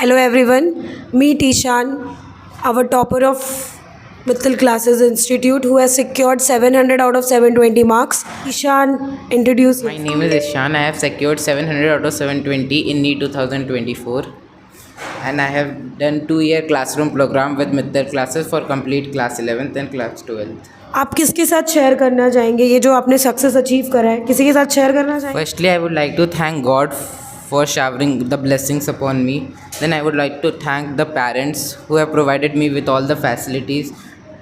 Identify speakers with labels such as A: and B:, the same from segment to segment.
A: Hello everyone, meet Ishan, our topper of Mittal Classes Institute who has secured 700 out of 720 marks. Ishan, introduce
B: My name is Ishan. I have secured 700 out of 720 in NEET 2024 and I have done 2-year classroom program with Mittal Classes for complete class 11th and class 12th.
A: आप किसके साथ share करना चाहेंगे ये जो आपने success achieve करा है, किसी के साथ शेयर करना चाहेंगे?
B: Firstly, I would like to thank God for showering the blessings upon me. Then I would like to thank the parents who have provided me with all the facilities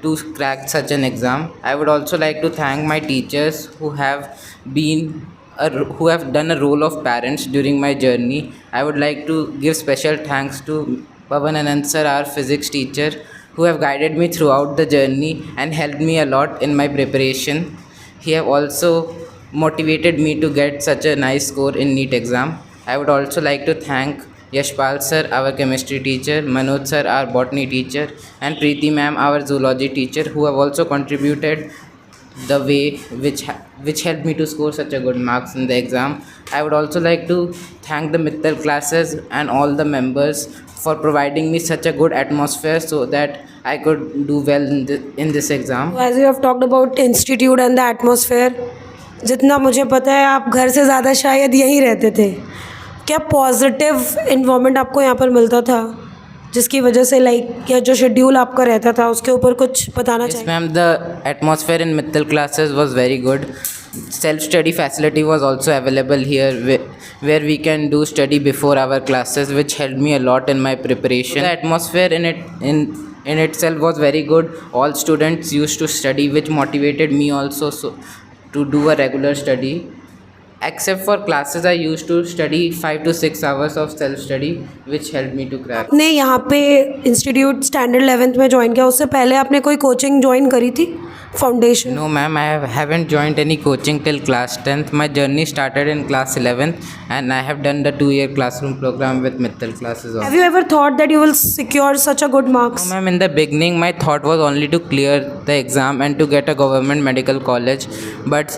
B: to crack such an exam. I would also like to thank my teachers who have done a role of parents during my journey. I would like to give special thanks to Pavan Anand sir, our physics teacher, who have guided me throughout the journey and helped me a lot in my preparation. He have also motivated me to get such a nice score in NEET exam. I would also like to thank Yashpal sir, our chemistry teacher, Manoj sir, our botany teacher, and Preeti ma'am, our zoology teacher, who have also contributed the way which helped me to score such a good marks in the exam. I would also like to thank the Mittal classes and all the members for providing me such a good atmosphere so that I could do well in this exam.
A: As you have talked about institute and the atmosphere, जितना मुझे पता है आप घर से ज़्यादा शायद यहीं रहते थे. क्या पॉजिटिव इन्वायरमेंट आपको यहाँ पर मिलता था जिसकी वजह से लाइक या जो शेड्यूल आपका रहता था उसके ऊपर कुछ बताना
B: Yes,
A: चाहिए?
B: ma'am. The atmosphere in Mittal classes was very good. Self-study facility was also available here, where we can do study before our classes, which helped me a lot in my preparation. The atmosphere in itself was very good. All students used to study, which motivated me also to do a regular study. Except for classes, I used to study 5 to 6 hours of self-study, which helped me to crack.
A: आपने यहाँ पे institute standard 11th में join किया, उससे पहले आपने कोई coaching join करी थी foundation?
B: No, ma'am, haven't joined any coaching till class 10th. My journey started in class 11th, and I have done the 2-year classroom program with Mittal classes also.
A: Have you ever thought that you will secure such a good marks?
B: No, ma'am, in the beginning, my thought was only to clear the exam and to get a government medical college, but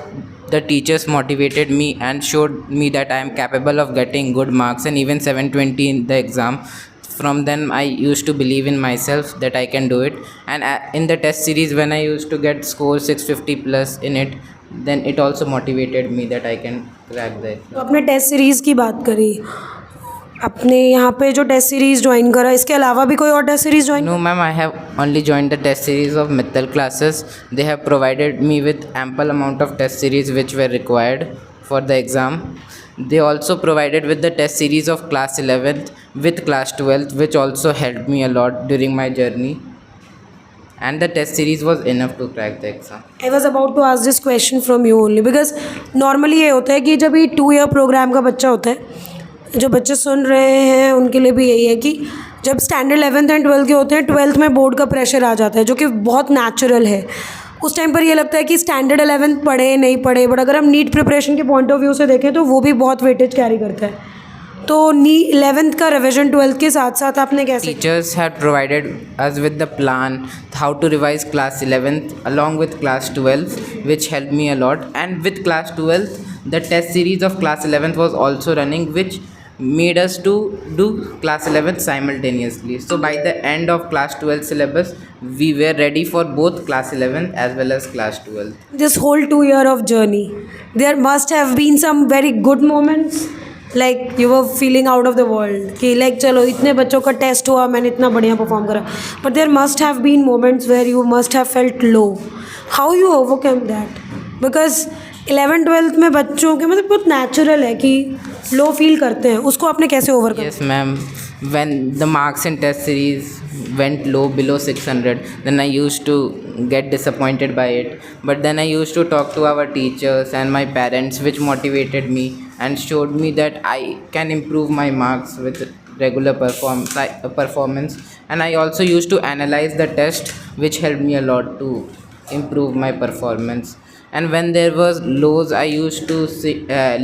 B: the teachers motivated me and showed me that I am capable of getting good marks and even 720 in the exam. From then I used to believe in myself that I can do it, and in the test series when I used to get score 650 plus in it, then it also motivated me that I can crack the exam.
A: तो आपने test series की बात करी, आपने यहाँ पे जो test series join करा इसके अलावा भी कोई और test series join?
B: No, ma'am, I have only joined the test series of Mittal classes. They have provided me with ample amount of test series which were required for the exam. They also provided with the test series of class 11th with class 12th, which also helped me a lot during my journey. And the test series was enough to crack the exam.
A: I was about to ask this question from you only because normally ये होता है कि जब ये 2-year programme का बच्चा होता है, जो बच्चे सुन रहे हैं उनके लिए भी यही है कि जब स्टैंडर्ड 11th एंड 12th के होते हैं, 12th में बोर्ड का प्रेशर आ जाता है जो कि बहुत नेचुरल है. उस टाइम पर ये लगता है कि स्टैंडर्ड 11th पढ़े नहीं पढ़े, बट अगर हम नीट प्रिपरेशन के पॉइंट ऑफ व्यू से देखें तो वो भी बहुत वेटेज कैरी करता है. तो 11th का रिविजन 12th के साथ साथ आपने कैसे?
B: Teachers had provided us with the plan how to revise class 11th along with class 12th, which helped me a lot. And with class 12th, the test series of class 11th was also running, which made us to do class 11th simultaneously. So by the end of class 12th syllabus, we were ready for both class 11th as well as class 12th.
A: This whole 2-year of journey, there must have been some very good moments, like you were feeling out of the world कि like चलो इतने बच्चों का test हुआ, मैंने इतना बढ़िया perform करा, but there must have been moments where you must have felt low. How you overcome that? Because 11th 12th में बच्चों के मतलब बहुत नेचुरल है कि लो फील करते हैं, उसको आपने कैसे overcome?
B: Yes, ma'am. When the marks in test series went low below 600, then I used to get disappointed by it. But then I used to talk to our teachers and my parents, which motivated me and showed me that I can improve my marks with regular performance. And I also used to analyze the test, which helped me a lot to improve my performance. And when there was lows, I used to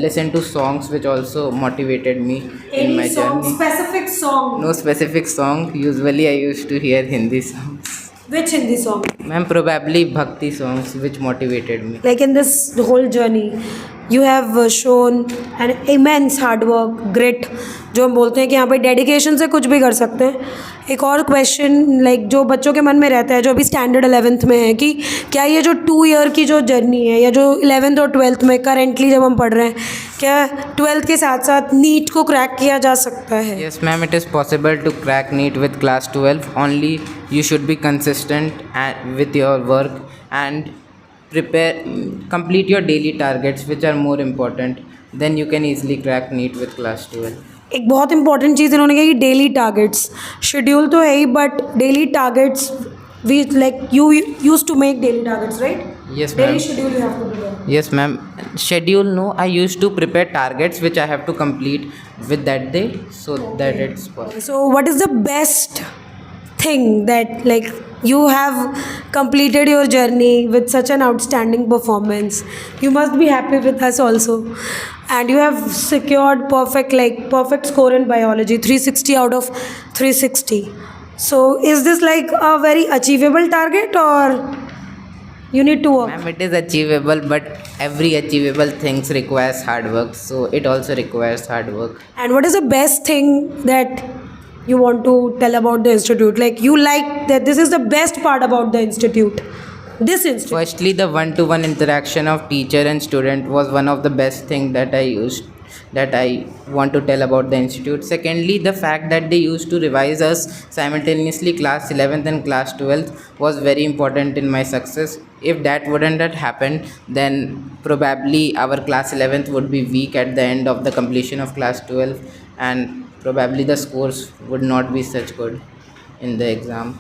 B: listen to songs, which also motivated me in my journey.
A: Specific song?
B: No specific song. Usually I used to hear Hindi songs.
A: Which Hindi song?
B: Ma'am, probably Bhakti songs, which motivated me.
A: Like in this whole journey, You have shown an immense hard work, grit, जो हम बोलते हैं कि यहाँ पे dedication से कुछ भी कर सकते हैं. एक और क्वेश्चन लाइक जो बच्चों के मन में रहता है जो अभी स्टैंडर्ड 11th में है कि क्या ये जो 2 ईयर की जो जर्नी है या जो 11th और 12th में करेंटली जब हम पढ़ रहे हैं, क्या 12th के साथ साथ नीट को क्रैक किया जा सकता है?
B: Yes, ma'am, it is possible to crack NEET with class 12. Only you should be consistent with your work and complete your daily targets, which are more important. Then you can easily crack NEET with class 12.
A: एक बहुत important चीज़ इन्होंने कही कि daily targets. Schedule तो है ही but daily targets we like you use to make daily targets, right?
B: Yes, ma'am.
A: Daily schedule you have to do.
B: Yes, ma'am. Schedule, no. I used to prepare targets which I have to complete with that day, so that it's possible.
A: So what is the best thing that like you have completed your journey with such an outstanding performance? You must be happy with us also, and you have secured perfect score in biology, 360 out of 360. So is this like a very achievable target or you need to work?
B: Ma'am, it is achievable, but every achievable things requires hard work, so it also requires hard work.
A: And what is the best thing that you want to tell about the institute? Like you like that this is the best part about the institute. This institute.
B: Firstly, the one-to-one interaction of teacher and student was one of the best thing that I want to tell about the institute. Secondly, the fact that they used to revise us simultaneously class 11th and class 12th was very important in my success. If that wouldn't have happened, then probably our class 11th would be weak at the end of the completion of class 12, and probably the scores would not be such good in the exam.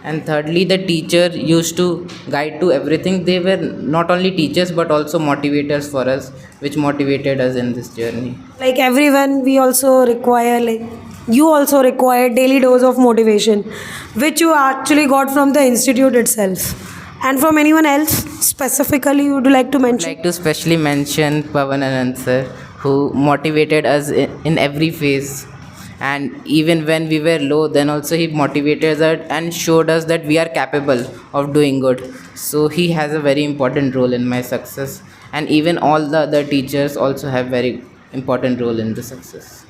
B: And thirdly, the teacher used to guide to everything. They were not only teachers but also motivators for us, which motivated us in this journey.
A: Like everyone, we also require you also require daily dose of motivation, which you actually got from the institute itself. And from anyone else specifically you would like to
B: I'd
A: mention?
B: like to specially mention Pavan Anand sir, who motivated us in every phase. And even when we were low, then also he motivated us and showed us that we are capable of doing good. So he has a very important role in my success, and even all the other teachers also have very important role in the success.